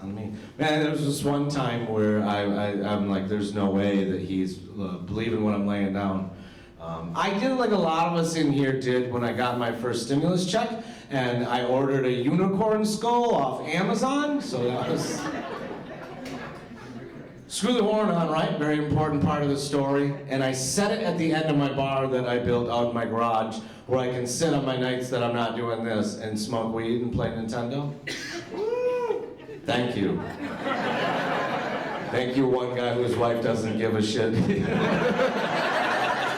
on me. Man, there was this one time where I'm like, there's no way that he's believing what I'm laying down. I did like a lot of us in here did when I got my first stimulus check, and I ordered a unicorn skull off Amazon, so that was... Screw the horn on, right? Very important part of the story. And I set it at the end of my bar that I built out in my garage, where I can sit on my nights that I'm not doing this and smoke weed and play Nintendo. Thank you. Thank you, one guy whose wife doesn't give a shit.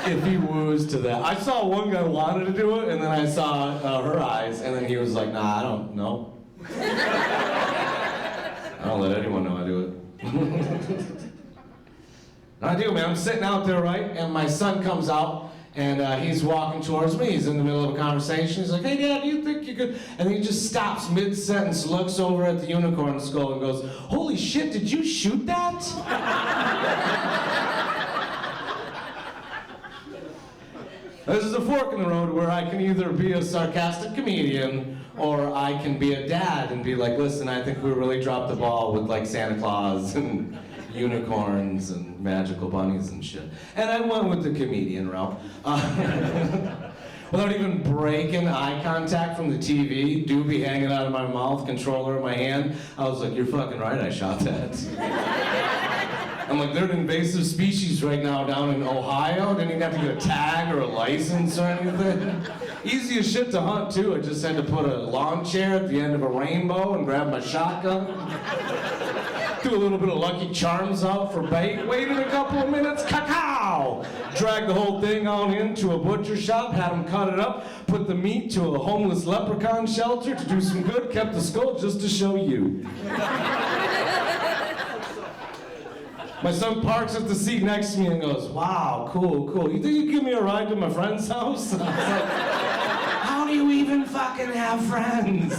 If he woos to that. I saw one guy wanted to do it, and then I saw her eyes, and then he was like, nah, I don't know. I don't let anyone know I do it. I do, man. I'm sitting out there, right? And my son comes out, and he's walking towards me. He's in the middle of a conversation. He's like, hey, Dad, do you think you could... And he just stops mid-sentence, looks over at the unicorn skull, and goes, holy shit, did you shoot that? This is a fork in the road where I can either be a sarcastic comedian or I can be a dad and be like, listen, I think we really dropped the ball with like Santa Claus and unicorns and magical bunnies and shit. And I went with the comedian route. Without even breaking eye contact from the TV, doobie hanging out of my mouth, controller in my hand, I was like, you're fucking right, I shot that. I'm like, they're an invasive species right now down in Ohio. Didn't even have to get a tag or a license or anything. Easy as shit to hunt, too. I just had to put a lawn chair at the end of a rainbow and grab my shotgun. Do a little bit of Lucky Charms out for bait. Waited a couple of minutes, cacao! Dragged the whole thing on into a butcher shop, had them cut it up, put the meat to a homeless leprechaun shelter to do some good, kept the skull just to show you. My son parks at the seat next to me and goes, wow, cool, cool. You think you can give me a ride to my friend's house? I was like, how do you even fucking have friends?